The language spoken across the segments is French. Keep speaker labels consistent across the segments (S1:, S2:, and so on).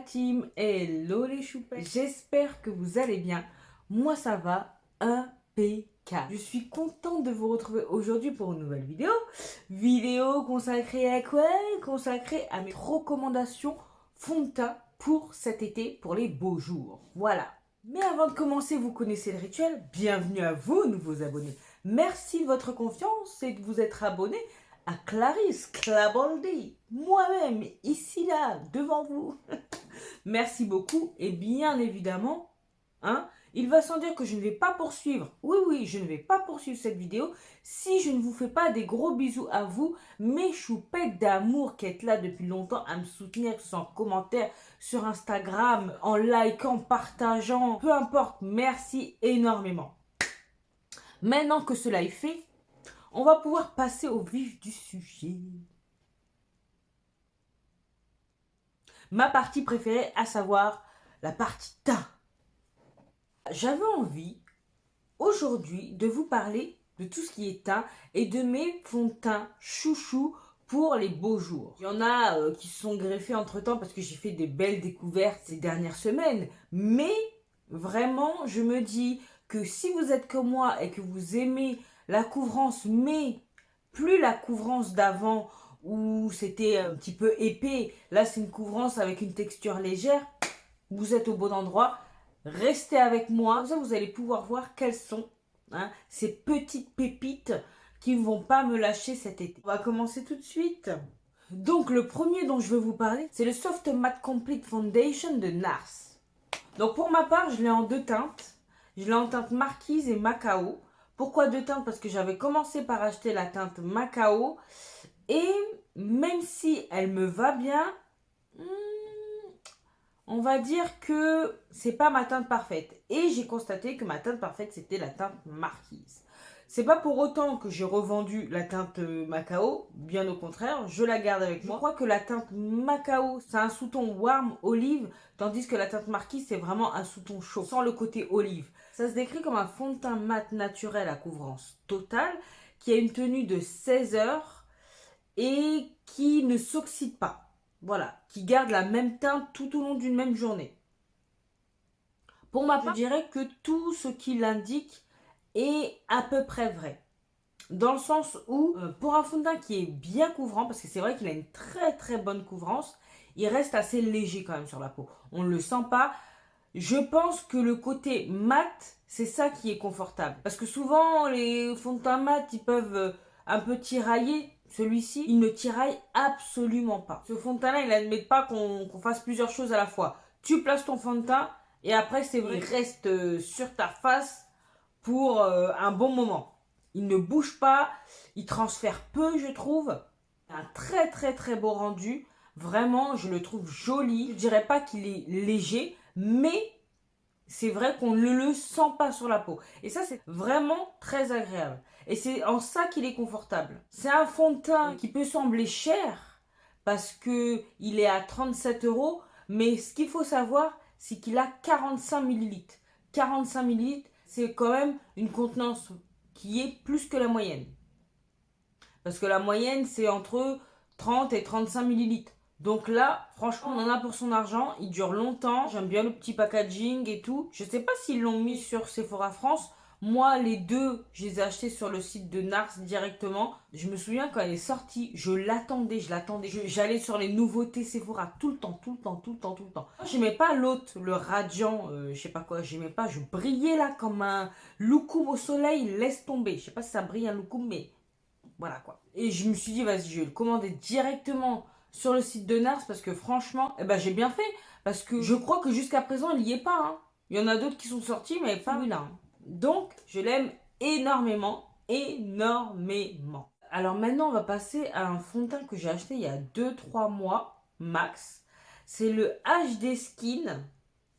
S1: team, hello les choupettes, j'espère que vous allez bien. Moi ça va impeccable. Je suis contente de vous retrouver aujourd'hui pour une nouvelle vidéo. Vidéo consacrée à quoi? Consacrée à mes recommandations fond de teint pour cet été, pour les beaux jours. Voilà. Mais avant de commencer, vous connaissez le rituel. Bienvenue à vous, nouveaux abonnés. Merci de votre confiance et de vous être abonnés à Clarisse Claboldi, moi-même, ici, là, devant vous. Merci beaucoup. Et bien évidemment, il va sans dire que je ne vais pas poursuivre. Oui, je ne vais pas poursuivre cette vidéo si je ne vous fais pas des gros bisous à vous, mes choupettes d'amour qui êtes là depuis longtemps à me soutenir, que ce soit en commentaire, sur Instagram, en likant, partageant, peu importe. Merci énormément. Maintenant que cela est fait, on va pouvoir passer au vif du sujet. Ma partie préférée, à savoir la partie teint. J'avais envie aujourd'hui de vous parler de tout ce qui est teint et de mes fonds de teint chouchou pour les beaux jours. Il y en a qui se sont greffés entre temps parce que j'ai fait des belles découvertes ces dernières semaines. Mais vraiment, je me dis que si vous êtes comme moi et que vous aimez la couvrance, mais plus la couvrance d'avant où c'était un petit peu épais, là c'est une couvrance avec une texture légère, vous êtes au bon endroit. Restez avec moi, comme ça vous allez pouvoir voir quelles sont ces petites pépites qui ne vont pas me lâcher cet été. On va commencer tout de suite. Donc le premier dont je veux vous parler, c'est le Soft Matte Complete Foundation de NARS. Donc pour ma part, je l'ai en deux teintes. Je l'ai en teinte marquise et macao. Pourquoi deux teintes? Parce que j'avais commencé par acheter la teinte macao. Et même si elle me va bien, on va dire que c'est pas ma teinte parfaite. Et j'ai constaté que ma teinte parfaite, c'était la teinte marquise. C'est pas pour autant que j'ai revendu la teinte macao, bien au contraire, je la garde avec moi. Je crois que la teinte macao, c'est un sous-ton warm olive, tandis que la teinte marquise, c'est vraiment un sous-ton chaud, sans le côté olive. Ça se décrit comme un fond de teint mat naturel à couvrance totale, qui a une tenue de 16 heures et qui ne s'oxyde pas. Voilà, qui garde la même teinte tout au long d'une même journée. Pour ma part, je dirais que tout ce qu'il indique est à peu près vrai. Dans le sens où, pour un fond de teint qui est bien couvrant, parce que c'est vrai qu'il a une très bonne couvrance, il reste assez léger quand même sur la peau. On ne le sent pas. Je pense que le côté mat, c'est ça qui est confortable. Parce que souvent, les fonds de teint mat, ils peuvent un peu tirailler. Celui-ci, il ne tiraille absolument pas. Ce fond de teint-là, il n'admet pas qu'on fasse plusieurs choses à la fois. Tu places ton fond de teint et après, c'est vrai, il reste sur ta face pour un bon moment. Il ne bouge pas, il transfère peu, je trouve. Un très beau rendu. Vraiment, je le trouve joli. Je dirais pas qu'il est léger, mais c'est vrai qu'on ne le sent pas sur la peau. Et ça, c'est vraiment très agréable. Et c'est en ça qu'il est confortable. C'est un fond de teint qui peut sembler cher parce qu'il est à 37 €. Mais ce qu'il faut savoir, c'est qu'il a 45 ml. 45 ml, c'est quand même une contenance qui est plus que la moyenne. Parce que la moyenne, c'est entre 30 et 35 ml. Donc là, franchement, on en a pour son argent. Il dure longtemps. J'aime bien le petit packaging et tout. Je sais pas s'ils l'ont mis sur Sephora France. Moi, les deux, je les ai achetés sur le site de NARS directement. Je me souviens quand elle est sortie, je l'attendais. J'allais sur les nouveautés Sephora tout le temps. J'aimais pas l'autre, le radiant, je sais pas quoi. J'aimais pas. Je brillais là comme un loukoum au soleil. Laisse tomber. Je sais pas si ça brille un loukoum, mais voilà quoi. Et je me suis dit, vas-y, je vais le commander directement sur le site de NARS parce que franchement, j'ai bien fait. Parce que je crois que jusqu'à présent, il n'y est pas. Il y en a d'autres qui sont sortis, mais pas celui-là. Donc, je l'aime énormément. Alors maintenant, on va passer à un fond de teint que j'ai acheté il y a 2-3 mois, max. C'est le HD Skin.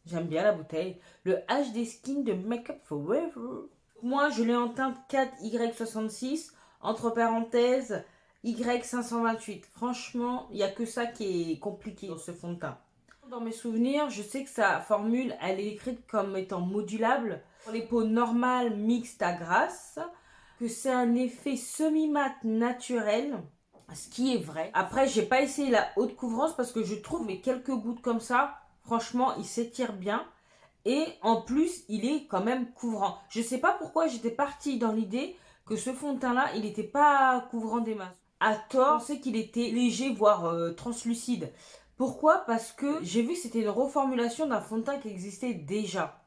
S1: J'aime bien la bouteille. Le HD Skin de Makeup Forever. Moi, je l'ai en teinte 4Y66. Entre parenthèses, Y528. Franchement, il n'y a que ça qui est compliqué dans ce fond de teint. Dans mes souvenirs, je sais que sa formule, elle est écrite comme étant modulable pour les peaux normales, mixtes à grasses, que c'est un effet semi-mat naturel, ce qui est vrai. Après, j'ai pas essayé la haute couvrance parce que je trouve mais quelques gouttes comme ça, Franchement, il s'étire bien. Et en plus, il est quand même couvrant. Je sais pas pourquoi j'étais partie dans l'idée que ce fond de teint-là, il n'était pas couvrant des masses. À tort, je pensais qu'il était léger, voire translucide. Pourquoi? Parce que j'ai vu que c'était une reformulation d'un fond de teint qui existait déjà.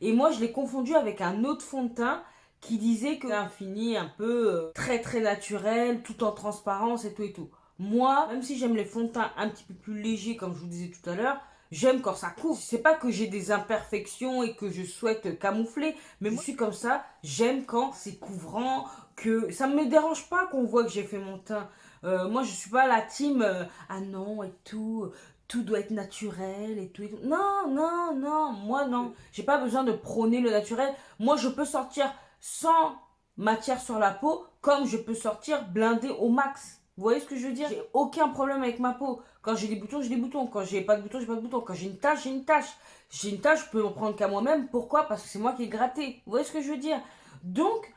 S1: Et moi, je l'ai confondu avec un autre fond de teint qui disait que c'était un fini un peu très très naturel, tout en transparence et tout et tout. Moi, même si j'aime les fonds de teint un petit peu plus légers, comme je vous disais tout à l'heure, j'aime quand ça couvre. C'est pas que j'ai des imperfections et que je souhaite camoufler, mais moi je suis comme ça. J'aime quand c'est couvrant, que ça me dérange pas qu'on voit que j'ai fait mon teint. Moi je suis pas la team ah non et tout doit être naturel et tout, et tout. Non, non, non, moi non. J'ai pas besoin de prôner le naturel. Moi je peux sortir sans matière sur la peau, comme je peux sortir blindé au max. Vous voyez ce que je veux dire? J'ai aucun problème avec ma peau. Quand j'ai des boutons, j'ai des boutons. Quand j'ai pas de boutons, j'ai pas de boutons. Quand j'ai une tache, j'ai une tache. J'ai une tache, je peux m'en prendre qu'à moi-même. Pourquoi? Parce que c'est moi qui ai gratté. Vous voyez ce que je veux dire? Donc,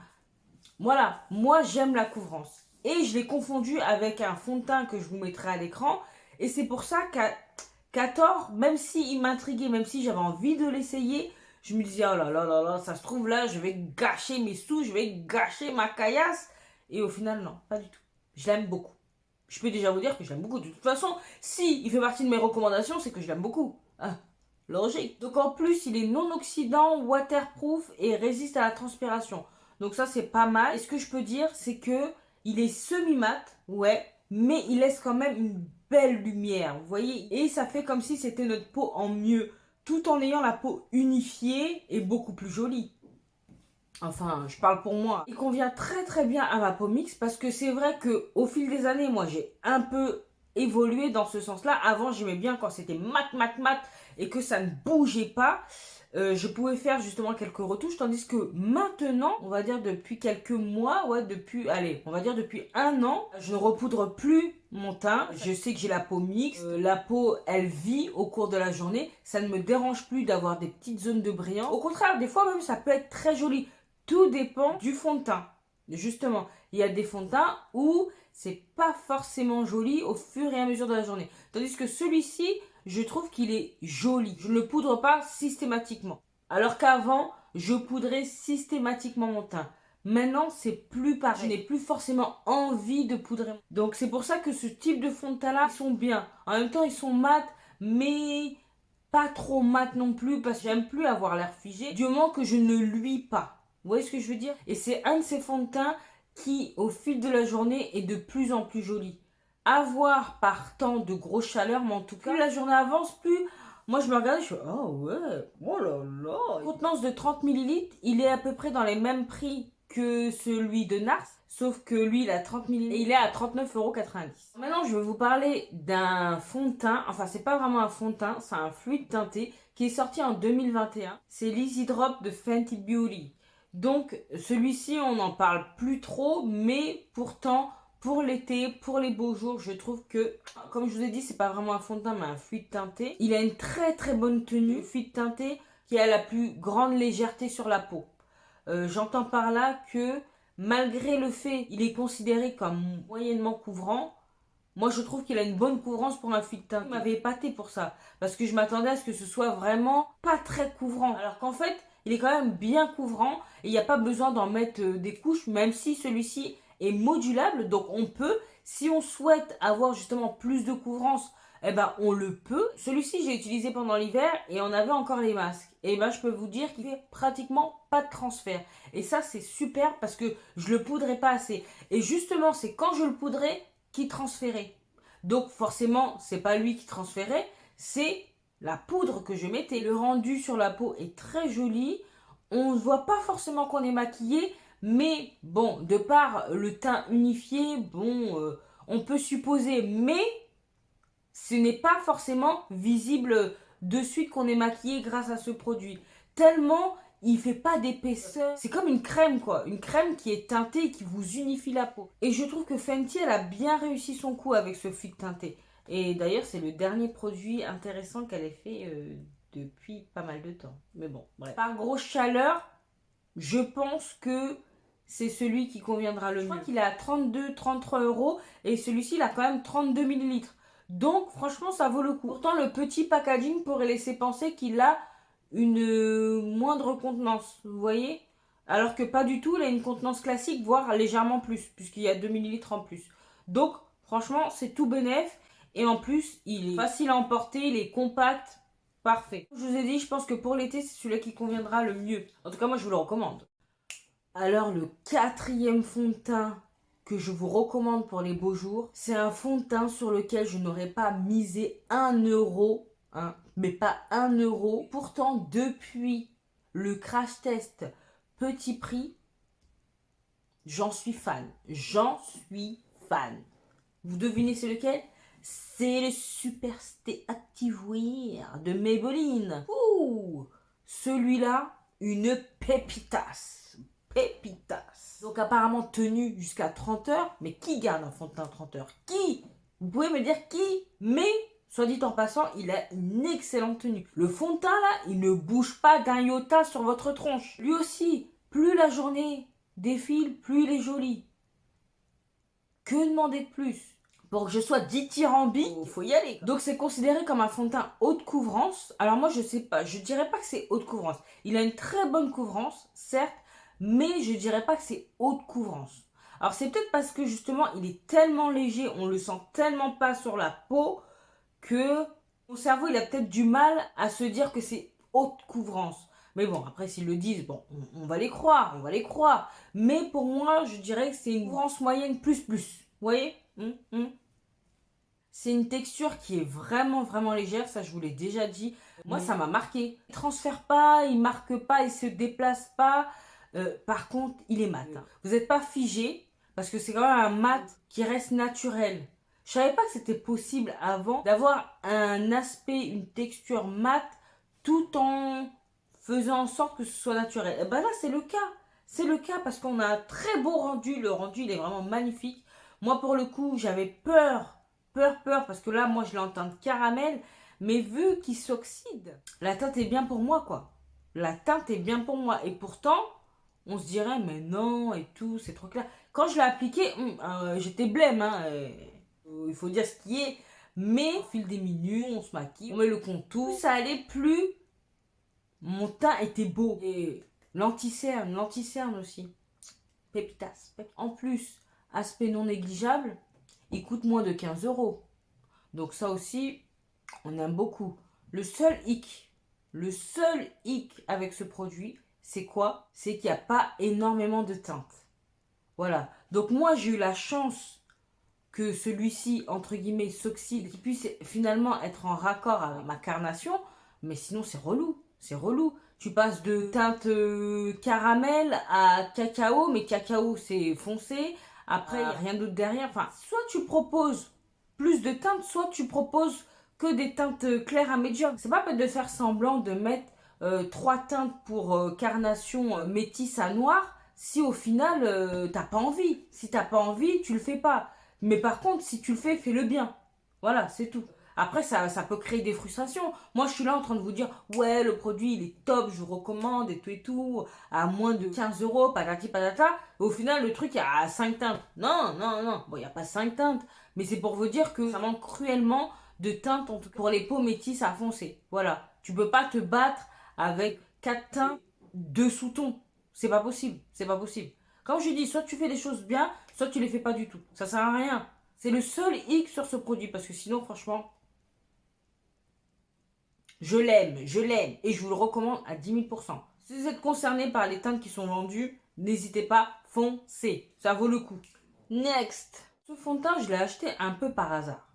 S1: voilà, moi j'aime la couvrance. Et je l'ai confondu avec un fond de teint que je vous mettrai à l'écran. Et c'est pour ça qu'à tort, même s'il m'intriguait, même si j'avais envie de l'essayer, je me disais, oh là là là là, ça se trouve là, je vais gâcher mes sous, je vais gâcher ma caillasse. Et au final, non, pas du tout. Je l'aime beaucoup. Je peux déjà vous dire que je l'aime beaucoup. De toute façon, si il fait partie de mes recommandations, c'est que je l'aime beaucoup. Ah, logique. Donc en plus, il est non oxydant, waterproof et résiste à la transpiration. Donc ça, c'est pas mal. Et ce que je peux dire, c'est que il est semi-mat, ouais, mais il laisse quand même une belle lumière, vous voyez. Et ça fait comme si c'était notre peau en mieux, tout en ayant la peau unifiée et beaucoup plus jolie. Enfin, je parle pour moi. Il convient très très bien à ma peau mixte parce que c'est vrai que au fil des années, moi j'ai un peu évolué dans ce sens-là. Avant, j'aimais bien quand c'était mat mat mat et que ça ne bougeait pas. Je pouvais faire justement quelques retouches, tandis que maintenant, on va dire depuis quelques mois, ouais, depuis, allez, on va dire depuis un an, je ne repoudre plus mon teint. Je sais que j'ai la peau mixte, la peau, elle vit au cours de la journée. Ça ne me dérange plus d'avoir des petites zones de brillant. Au contraire, des fois même, ça peut être très joli. Tout dépend du fond de teint. Justement, il y a des fonds de teint où c'est pas forcément joli au fur et à mesure de la journée. Tandis que celui-ci, je trouve qu'il est joli. Je ne le poudre pas systématiquement. Alors qu'avant, je poudrais systématiquement mon teint. Maintenant, c'est plus pareil. Je n'ai plus forcément envie de poudrer. Donc c'est pour ça que ce type de fond de teint-là, ils sont bien. En même temps, ils sont mat, mais pas trop mat non plus, parce que j'aime plus avoir l'air figé, du moment que je ne luis pas. Vous voyez ce que je veux dire? Et c'est un de ces fonds de teint qui, au fil de la journée, est de plus en plus joli. À voir par temps de grosse chaleur, mais en tout cas, plus la journée avance, plus... Moi, je me regarde, je fais, oh ouais, oh là là. Contenance de 30 millilitres, il est à peu près dans les mêmes prix que celui de Nars, sauf que lui, il a 30 millilitres et il est à 39,90 €. Maintenant, je vais vous parler d'un fond de teint, enfin, c'est pas vraiment un fond de teint, c'est un fluide teinté qui est sorti en 2021. C'est l'Easy Drop de Fenty Beauty. Donc celui-ci, on n'en parle plus trop, mais pourtant, pour l'été, pour les beaux jours, je trouve que, comme je vous ai dit, c'est pas vraiment un fond de teint, mais un fluide teinté. Il a une très très bonne tenue, fluide teinté, qui a la plus grande légèreté sur la peau. J'entends par là que, malgré le fait il est considéré comme moyennement couvrant, moi je trouve qu'il a une bonne couvrance pour un fluide teinté. Il m'avait épaté pour ça, parce que je m'attendais à ce que ce soit vraiment pas très couvrant. Alors qu'en fait, il est quand même bien couvrant et il n'y a pas besoin d'en mettre des couches, même si celui-ci est modulable. Donc on peut, si on souhaite avoir justement plus de couvrance, eh ben on le peut. Celui-ci j'ai utilisé pendant l'hiver et on avait encore les masques. Et ben je peux vous dire qu'il fait pratiquement pas de transfert. Et ça c'est super parce que je le poudrais pas assez. Et justement c'est quand je le poudrais qu'il transférait. Donc forcément c'est pas lui qui transférait, c'est la poudre que je mettais. Le rendu sur la peau est très joli. On ne voit pas forcément qu'on est maquillé, mais bon, de par le teint unifié, bon, on peut supposer, mais ce n'est pas forcément visible de suite qu'on est maquillé grâce à ce produit. Tellement il fait pas d'épaisseur. C'est comme une crème quoi, une crème qui est teintée et qui vous unifie la peau. Et je trouve que Fenty, elle a bien réussi son coup avec ce fluide teinté. Et d'ailleurs, c'est le dernier produit intéressant qu'elle ait fait depuis pas mal de temps. Mais bon, bref. Par grosse chaleur, je pense que c'est celui qui conviendra le mieux. Je crois qu'il est à 32, 33 € et celui-ci, il a quand même 32 millilitres. Donc, franchement, ça vaut le coup. Pourtant, le petit packaging pourrait laisser penser qu'il a une moindre contenance, vous voyez? Alors que pas du tout, il a une contenance classique, voire légèrement plus, puisqu'il y a 2 millilitres en plus. Donc, franchement, c'est tout bénef. Et en plus, il est facile à emporter, il est compact, parfait. Je vous ai dit, je pense que pour l'été, c'est celui-là qui conviendra le mieux. En tout cas, moi, je vous le recommande. Alors, le quatrième fond de teint que je vous recommande pour les beaux jours, c'est un fond de teint sur lequel je n'aurais pas misé 1 euro, hein, mais pas 1 euro. Pourtant, depuis le crash test petit prix, j'en suis fan. J'en suis fan. Vous devinez c'est lequel? C'est le Super Stay Activewear de Maybelline. Ouh, celui-là, une pépitas. Pépitas. Donc apparemment tenu jusqu'à 30 heures. Mais qui garde un fond de teint 30 heures? Qui? Vous pouvez me dire qui? Mais, soit dit en passant, il a une excellente tenue. Le fond de teint là, il ne bouge pas d'un iota sur votre tronche. Lui aussi, plus la journée défile, plus il est joli. Que demander de plus? Pour que je sois dithyrambique, faut y aller. Donc c'est considéré comme un fond de teint haute couvrance. Alors moi je sais pas, je dirais pas que c'est haute couvrance. Il a une très bonne couvrance, certes, mais je dirais pas que c'est haute couvrance. Alors c'est peut-être parce que justement il est tellement léger, on le sent tellement pas sur la peau que mon cerveau il a peut-être du mal à se dire que c'est haute couvrance. Mais bon, après s'ils le disent, bon, on va les croire, on va les croire. Mais pour moi, je dirais que c'est une couvrance moyenne plus plus. Vous voyez? C'est une texture qui est vraiment vraiment légère, ça je vous l'ai déjà dit. Moi ça m'a marqué. Il transfère pas, il marque pas, il se déplace pas. Par contre, il est mat. Vous n'êtes pas figé parce que c'est quand même un mat qui reste naturel. Je savais pas que c'était possible avant d'avoir un aspect, une texture mat tout en faisant en sorte que ce soit naturel. Et ben là c'est le cas. C'est le cas parce qu'on a un très beau rendu. Le rendu il est vraiment magnifique. Moi pour le coup j'avais peur, parce que là, moi, je l'entends de caramel, mais vu qu'il s'oxyde, la teinte est bien pour moi, quoi. La teinte est bien pour moi. Et pourtant, on se dirait, mais non, et tout, c'est trop clair. Quand je l'ai appliqué, j'étais blême, hein. Il faut dire ce qui est. Mais au fil des minutes, on se maquille, on met le contour. Ça allait plus. Mon teint était beau. Et l'anti-cerne aussi. Pépitas. En plus, aspect non négligeable, il coûte moins de 15 euros. Donc ça aussi, on aime beaucoup. Le seul hic avec ce produit, c'est quoi? C'est qu'il n'y a pas énormément de teinte. Voilà. Donc moi, j'ai eu la chance que celui-ci, entre guillemets, s'oxyde, qu'il puisse finalement être en raccord avec ma carnation. Mais sinon, c'est relou. C'est relou. Tu passes de teinte caramel à cacao, mais cacao, c'est foncé. Après, il n'y a rien d'autre derrière. Enfin, soit tu proposes plus de teintes, soit tu proposes que des teintes claires à médium. C'est pas peut-être de faire semblant de mettre 3 teintes pour carnation métisse à noir si au final t'as pas envie. Si t'as pas envie, tu le fais pas. Mais par contre, si tu le fais, fais-le bien. Voilà, c'est tout. Après, ça peut créer des frustrations. Moi, je suis là en train de vous dire, ouais, le produit, il est top, je vous recommande, et tout, à moins de 15 euros, patati patata. Et au final, le truc, il y a 5 teintes. Non, non, non. Bon, il n'y a pas 5 teintes. Mais c'est pour vous dire que ça manque cruellement de teintes, en tout cas, pour les peaux métisses à foncer. Voilà. Tu peux pas te battre avec 4 teintes de sous-ton. C'est pas possible. C'est pas possible. Comme je dis, soit tu fais des choses bien, soit tu les fais pas du tout. Ça sert à rien. C'est le seul hic sur ce produit parce que sinon, franchement, je l'aime et je vous le recommande à 10 000%. Si vous êtes concerné par les teintes qui sont vendues, n'hésitez pas, foncez. Ça vaut le coup. Next. Ce fond de teint, je l'ai acheté un peu par hasard.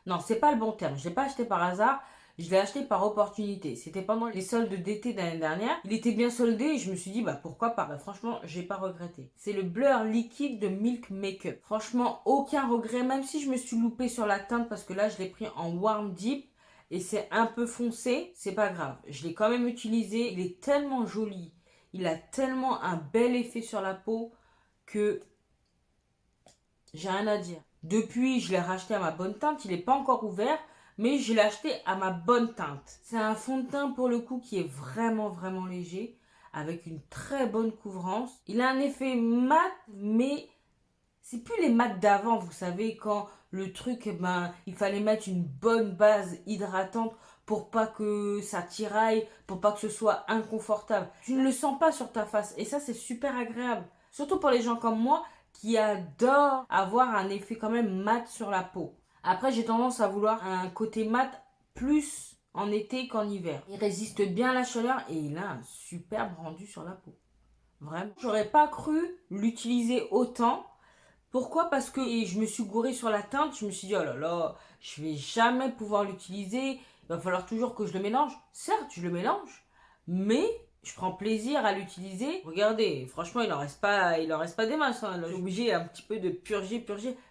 S1: Non, c'est pas le bon terme. Je l'ai pas acheté par hasard. Je l'ai acheté par opportunité. C'était pendant les soldes d'été d'année dernière. Il était bien soldé et je me suis dit, bah pourquoi pas. Bah, franchement, j'ai pas regretté. C'est le Blur liquide de Milk Makeup. Franchement, aucun regret. Même si je me suis loupée sur la teinte parce que là, je l'ai pris en Warm Deep et c'est un peu foncé. C'est pas grave. Je l'ai quand même utilisé. Il est tellement joli. Il a tellement un bel effet sur la peau que j'ai rien à dire. Depuis, je l'ai racheté à ma bonne teinte. Il n'est pas encore ouvert, mais je l'ai acheté à ma bonne teinte. C'est un fond de teint pour le coup qui est vraiment vraiment léger, avec une très bonne couvrance. Il a un effet mat, mais C'est plus les mats d'avant, vous savez, quand le truc, eh ben, il fallait mettre une bonne base hydratante pour pas que ça tiraille, pour pas que ce soit inconfortable. Tu ne le sens pas sur ta face et ça, c'est super agréable. Surtout pour les gens comme moi qui adorent avoir un effet quand même mat sur la peau. Après, j'ai tendance à vouloir un côté mat plus en été qu'en hiver. Il résiste bien à la chaleur et il a un superbe rendu sur la peau. Vraiment. J'aurais pas cru l'utiliser autant. Pourquoi? Parce que je me suis gourée sur la teinte. Je me suis dit, oh là là, je vais jamais pouvoir l'utiliser. Il va falloir toujours que je le mélange. Certes, je le mélange, mais je prends plaisir à l'utiliser. Regardez, franchement, il en reste pas des masses. Hein. Là, je suis obligée un petit peu de purger.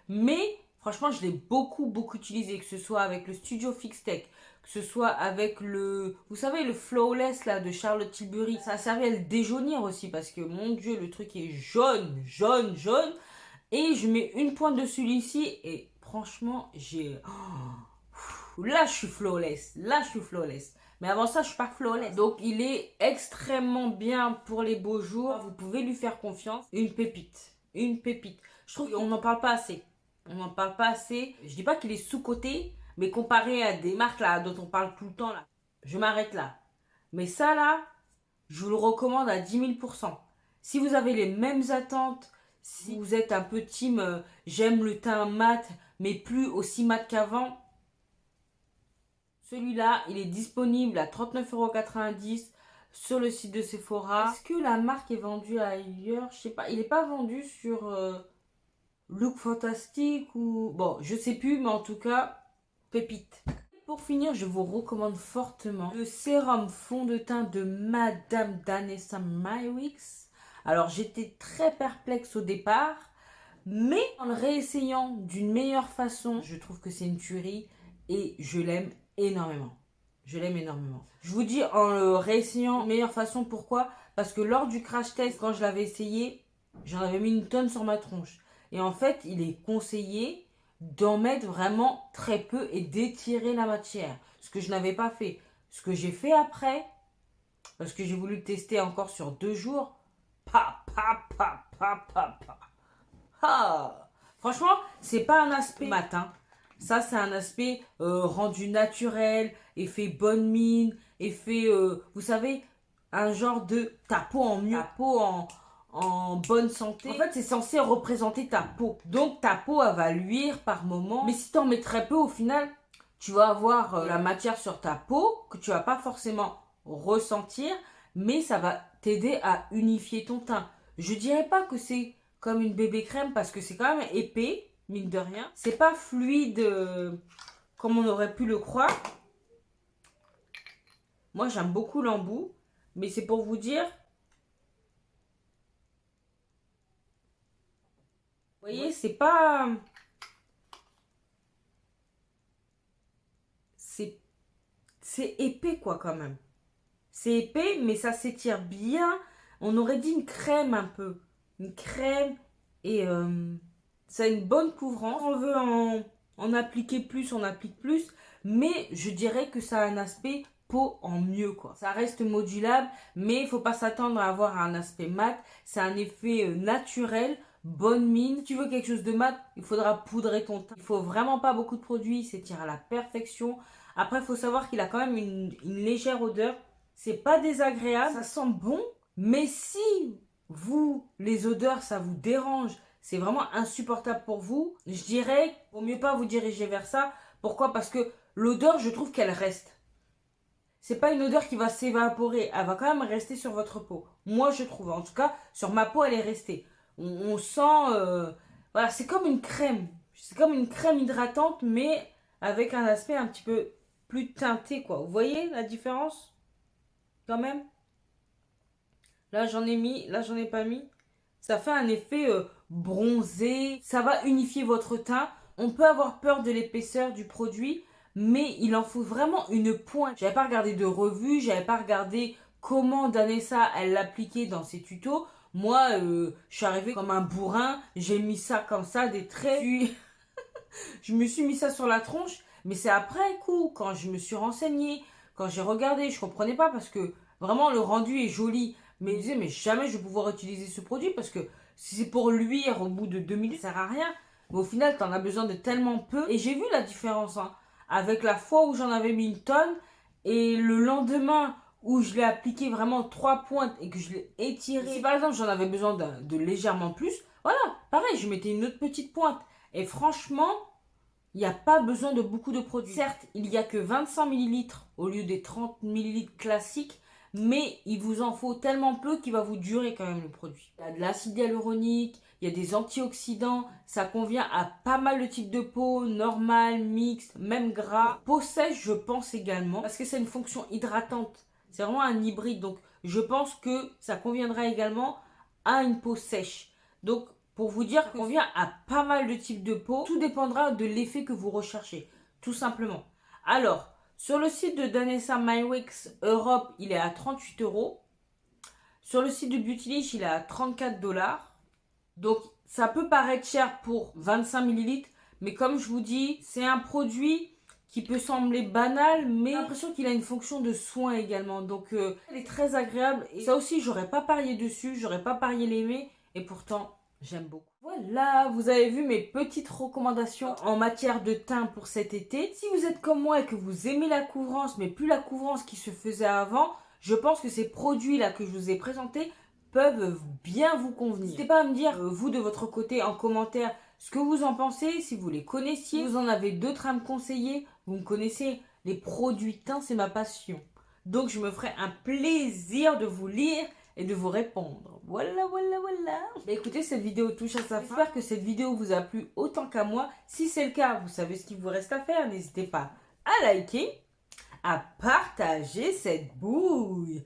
S1: Mais franchement, je l'ai beaucoup utilisé, que ce soit avec le Studio Fix Tech, que ce soit avec vous savez, le Flawless là de Charlotte Tilbury. Ça a servi à le déjaunir aussi parce que mon Dieu, le truc est jaune. Et je mets une pointe de celui-ci et franchement, là, je suis flawless. Mais avant ça, je suis pas flawless. Donc, il est extrêmement bien pour les beaux jours. Vous pouvez lui faire confiance. Une pépite. Je trouve qu'on n'en parle pas assez. Je dis pas qu'il est sous-coté, mais comparé à des marques là dont on parle tout le temps là, je m'arrête là. Mais ça là, je vous le recommande à 10 000%. Si vous avez les mêmes attentes, si vous êtes un peu team, j'aime le teint mat, mais plus aussi mat qu'avant, celui-là, il est disponible à 39,90 € sur le site de Sephora. Est-ce que la marque est vendue ailleurs? Je sais pas. Il n'est pas vendu sur Look Fantastic ou... Bon, je sais plus, mais en tout cas, pépite. Pour finir, je vous recommande fortement le sérum fond de teint de Madame Danessa Myricks. Alors, j'étais très perplexe au départ, mais en le réessayant d'une meilleure façon, je trouve que c'est une tuerie et je l'aime énormément. Je vous dis en le réessayant de meilleure façon, pourquoi? Parce que lors du crash test, quand je l'avais essayé, j'en avais mis une tonne sur ma tronche. Et en fait, il est conseillé d'en mettre vraiment très peu et d'étirer la matière. Ce que je n'avais pas fait. Ce que j'ai fait après, parce que j'ai voulu le tester encore sur 2 jours, Ah. Franchement, c'est pas un aspect matin. Ça, c'est un aspect rendu naturel, effet bonne mine, effet, vous savez, un genre de ta peau en mieux, ta peau en bonne santé. En fait, c'est censé représenter ta peau. Donc, ta peau, elle va luire par moment. Mais si tu en mets très peu, au final, tu vas avoir la matière sur ta peau que tu vas pas forcément ressentir, mais ça va t'aider à unifier ton teint. Je dirais pas que c'est comme une bébé crème parce que c'est quand même épais, mine de rien. C'est pas fluide comme on aurait pu le croire. Moi, j'aime beaucoup l'embout, mais c'est pour vous dire. Vous voyez, c'est pas... C'est épais, quoi, quand même. C'est épais, mais ça s'étire bien. On aurait dit une crème, un peu. Une crème. Et ça a une bonne couvrance. On veut en appliquer plus, on applique plus. Mais je dirais que ça a un aspect peau en mieux, quoi. Ça reste modulable, mais il faut pas s'attendre à avoir un aspect mat. C'est un effet naturel. Bonne mine. Si tu veux quelque chose de mat, il faudra poudrer ton teint. Il faut vraiment pas beaucoup de produits, il s'étire à la perfection. Après, il faut savoir qu'il a quand même une légère odeur. C'est pas désagréable, ça sent bon. Mais si vous, les odeurs, ça vous dérange, c'est vraiment insupportable pour vous, je dirais, vaut mieux pas vous diriger vers ça. Pourquoi? Parce que l'odeur, je trouve qu'elle reste. C'est pas une odeur qui va s'évaporer, elle va quand même rester sur votre peau. Moi, je trouve, en tout cas, sur ma peau, elle est restée. On sent, voilà, c'est comme une crème. C'est comme une crème hydratante, mais avec un aspect un petit peu plus teinté, quoi. Vous voyez la différence? Quand même. Là, j'en ai mis, là, j'en ai pas mis. Ça fait un effet bronzé. Ça va unifier votre teint. On peut avoir peur de l'épaisseur du produit, mais il en faut vraiment une pointe. J'avais pas regardé de revue, j'avais pas regardé comment Danessa elle l'appliquait dans ses tutos. Moi, je suis arrivée comme un bourrin, j'ai mis ça comme ça, des traits. Je me suis mis ça sur la tronche, mais c'est après coup, quand je me suis renseignée, quand j'ai regardé, je comprenais pas parce que vraiment le rendu est joli. Mais il disait, mais jamais je vais pouvoir utiliser ce produit parce que si c'est pour luire au bout de 2 minutes, ça sert à rien. Mais au final, tu en as besoin de tellement peu. Et j'ai vu la différence, hein, avec la fois où j'en avais mis une tonne et le lendemain où je l'ai appliqué vraiment 3 pointes et que je l'ai étiré. Si par exemple j'en avais besoin de légèrement plus, voilà, pareil, je mettais une autre petite pointe. Et franchement, il n'y a pas besoin de beaucoup de produits. Certes, il n'y a que 25 millilitres au lieu des 30 millilitres classiques, mais il vous en faut tellement peu qu'il va vous durer quand même le produit. Il y a de l'acide hyaluronique, il y a des antioxydants, ça convient à pas mal de types de peau, normal, mixte, même gras. Peau sèche, je pense également, parce que c'est une fonction hydratante. C'est vraiment un hybride, donc je pense que ça conviendra également à une peau sèche. Donc, pour vous dire qu'on vient à pas mal de types de peau, tout dépendra de l'effet que vous recherchez, tout simplement. Alors, sur le site de Danessa MyWix Europe, il est à 38 euros. Sur le site de Beautylish, il est à 34 dollars. Donc, ça peut paraître cher pour 25 millilitres, mais comme je vous dis, c'est un produit qui peut sembler banal, mais j'ai l'impression qu'il a une fonction de soin également. Donc, elle est très agréable. Et ça aussi, j'aurais pas parié dessus, j'aurais pas parié l'aimer, et pourtant, j'aime beaucoup. Voilà, vous avez vu mes petites recommandations en matière de teint pour cet été. Si vous êtes comme moi et que vous aimez la couvrance, mais plus la couvrance qui se faisait avant, je pense que ces produits-là que je vous ai présentés peuvent bien vous convenir. N'hésitez pas à me dire, vous de votre côté, en commentaire, ce que vous en pensez, si vous les connaissiez. Si vous en avez d'autres à me conseiller, vous me connaissez, les produits teint, c'est ma passion. Donc je me ferai un plaisir de vous lire et de vous répondre. Voilà. Bah écoutez, cette vidéo touche à sa fin. J'espère que cette vidéo vous a plu autant qu'à moi. Si c'est le cas, vous savez ce qu'il vous reste à faire. N'hésitez pas à liker, à partager cette bouille.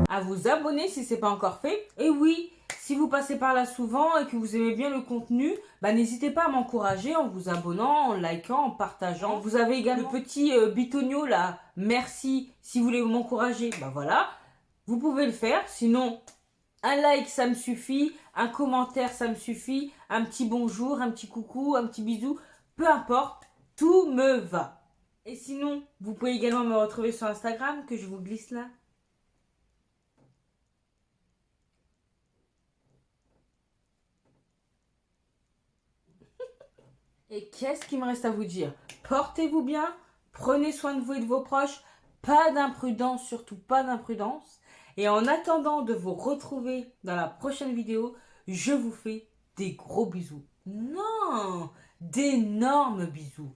S1: À vous abonner si ce n'est pas encore fait. Et oui, si vous passez par là souvent et que vous aimez bien le contenu, bah n'hésitez pas à m'encourager en vous abonnant, en likant, en partageant. Vous avez également le petit bitonio là, merci, si vous voulez m'encourager, bah voilà, vous pouvez le faire. Sinon, un like ça me suffit, un commentaire ça me suffit, un petit bonjour, un petit coucou, un petit bisou, peu importe, tout me va. Et sinon, vous pouvez également me retrouver sur Instagram que je vous glisse là. Et qu'est-ce qu'il me reste à vous dire? Portez-vous bien, prenez soin de vous et de vos proches, pas d'imprudence, surtout pas d'imprudence. Et en attendant de vous retrouver dans la prochaine vidéo, je vous fais des gros bisous. Non, d'énormes bisous.